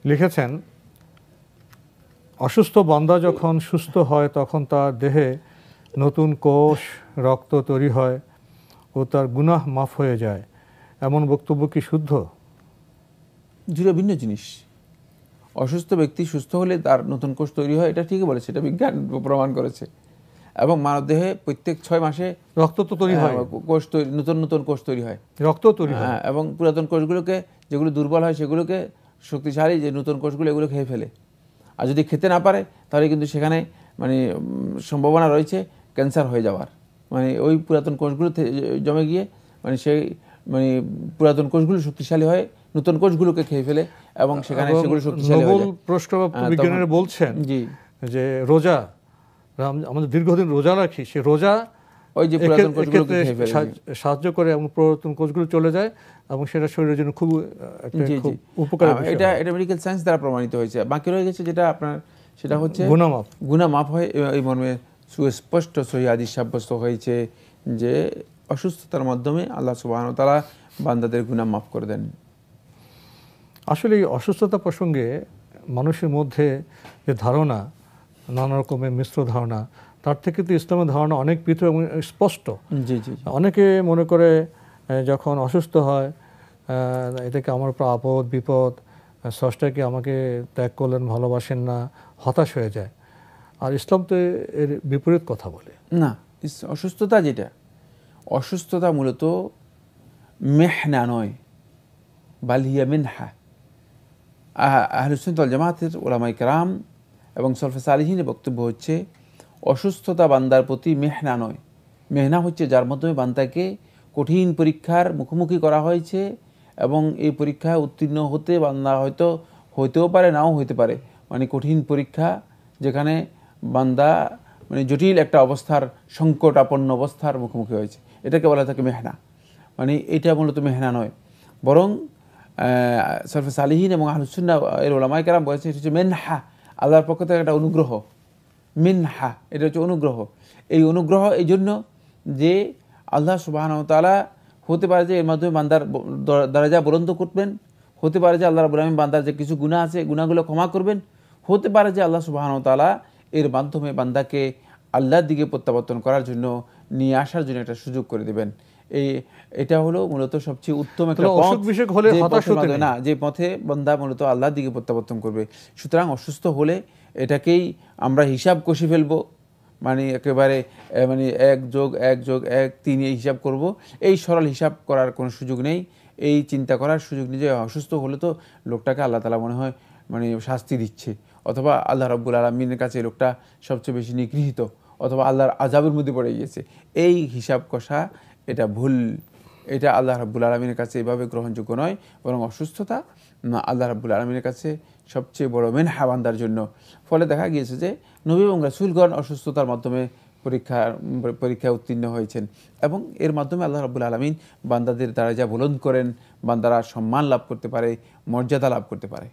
লিখেছেন, অসুস্থ বান্দা যখন সুস্থ হয় তখন তার দেহে নতুন কোষ রক্ত তৈরি হয় ও তার গুনাহ মাফ হয়ে যায়। এমন বক্তব্য কি শুদ্ধ? দুটো ভিন্ন জিনিস। অসুস্থ ব্যক্তি সুস্থ হলে তার নতুন কোষ তৈরি হয়, এটা ঠিকই বলেছে, এটা বিজ্ঞান প্রমাণ করেছে। এবং মানবদেহে প্রত্যেক 6 মাসে রক্ত তো তৈরি হয়, কোষ তৈরি, নতুন নতুন কোষ তৈরি হয়, রক্ত তৈরি হয়। এবং পুরাতন কোষগুলোকে, যেগুলো দুর্বল হয় সেগুলোকে শক্তিশালী যে নতুন কোষগুলো, এগুলো খেয়ে ফেলে। আর যদি খেতে না পারে তাহলে কিন্তু সেখানে মানে সম্ভাবনা রয়েছে ক্যান্সার হয়ে যাওয়ার। মানে ওই পুরাতন কোষগুলো জমে গিয়ে মানে সেই মানে পুরাতন কোষগুলো শক্তিশালী হয়, নতুন কোষগুলোকে খেয়ে ফেলে এবং সেখানে সেগুলো শক্তিশালী হয়ে যায়। নোবেল পুরস্কারপ্রাপ্ত বিজ্ঞানীরা বলছেন জি, যে রোজা, আমাদের দীর্ঘদিন রোজা রাখি, সে রোজা ওই যে পুরাতন কোষগুলোকে খেয়ে ফেলে, সাহায্য করে এবং পুরাতন কোষগুলো চলে যায় এবং সেটা শরীরের জন্য খুব উপকারী। এটা মেডিকেল সায়েন্স দ্বারা প্রমাণিত হয়েছে। বাকি রয়ে গেছে যেটা আপনার, সেটা হচ্ছে গুনাহ মাফ হয়। এই মর্মে সুস্পষ্ট সহিহ হাদিস সাব্যস্ত হয়েছে যে অসুস্থতার মাধ্যমে আল্লাহ সুবহানাহু ওয়া তাআলা বান্দাদের গুনাহ মাফ করে দেন। আসলে এই অসুস্থতা প্রসঙ্গে মানুষের মধ্যে যে ধারণা, নানা রকমের মিশ্র ধারণা, তার থেকে তো ইসলামের ধারণা অনেক পৃথক এবং স্পষ্ট। জি জি। অনেকে মনে করে যখন অসুস্থ হয় এটাকে আমার উপর আপদ বিপদ, স্রষ্টাকে আমাকে ত্যাগ করলেন, ভালোবাসেন না, হতাশ হয়ে যায়। আর ইসলাম তো এর বিপরীত কথা বলে। না, অসুস্থতা যেটা, অসুস্থতা মূলত মেহনা নয়, বালিয়া মিনহা। আহলে সুন্নাত ওয়াল জামাতের উলামায়ে কেরাম এবং সলফে সালিহিনের বক্তব্য হচ্ছে, অসুস্থতা বান্দার প্রতি মেহনা নয়। মেহনা হচ্ছে যার মাধ্যমে বান্দাকে কঠিন পরীক্ষার মুখোমুখি করা হয়েছে এবং এই পরীক্ষায় উত্তীর্ণ হতে বান্দা হয়তো হইতেও পারে, নাও হইতে পারে। মানে কঠিন পরীক্ষা যেখানে বান্দা মানে জটিল একটা অবস্থার, সংকটাপন্ন অবস্থার মুখোমুখি হয়েছে, এটাকে বলা থাকে মেহনা। মানে এটা মূলত মেহনা নয়, বরং সলফে সালিহিন এবং আহলুস সুন্নাহ এর উলামায়ে কেরাম বলেছে এটা হচ্ছে মিনহা, আল্লাহর পক্ষ থেকে একটা অনুগ্রহ। মিনহা, এটা হচ্ছে অনুগ্রহ। এই অনুগ্রহ এই জন্য যে আল্লাহ সুবহানাহু ওয়া তাআলা হতে পারে যে এর মাধ্যমে বান্দার দরজা বুলন্দ করবেন, হতে পারে যে আল্লাহ রাব্বুল আলামিন বান্দার যে কিছু গুনাহ আছে গুনাহগুলো ক্ষমা করবেন, হতে পারে যে আল্লাহ সুবহানাহু ওয়া তাআলা এর মাধ্যমে বান্দাকে আল্লাহর দিকে প্রত্যাবর্তন করার জন্য, নিয়ে আসার জন্য একটা সুযোগ করে দেবেন। এটা হলো মূলত সবচেয়ে উত্তম একটা পথ, না যে পথে বান্দা মূলত আল্লাহর দিকে প্রত্যাবর্তন করবে। সুতরাং অসুস্থ হলে এটাকেই আমরা হিসাব কষে ফেলবো, মানে একেবারে মানে 1+1+1=3 এই হিসাব করব, এই সরল হিসাব করার কোনো সুযোগ নেই। এই চিন্তা করার সুযোগ নেই যে অসুস্থ হলে তো লোকটাকে আল্লাহ তাআলা মনে হয় মানে শাস্তি দিচ্ছে, অথবা আল্লাহ রাব্বুল আলামিনের কাছে লোকটা সবচেয়ে বেশি নিগৃহীত, অথবা আল্লাহর আযাবের মধ্যে পড়ে গিয়েছে। এই হিসাব কষা এটা ভুল, এটা আল্লাহ রাব্বুল আলামিনের কাছে এভাবে গ্রহণযোগ্য নয়। বরং অসুস্থতা আল্লাহ রাব্বুল আলামিনের কাছে সবচেয়ে বড় মেনহা বান্দার জন্য। ফলে দেখা গিয়েছে যে নবী এবং রাসূলগণ অসুস্থতার মাধ্যমে পরীক্ষায় উত্তীর্ণ হয়েছেন এবং এর মাধ্যমে আল্লাহ রাব্বুল আলামিন বান্দাদের দরজা বুলন্দ করেন, বান্দারা সম্মান লাভ করতে পারে, মর্যাদা লাভ করতে পারে।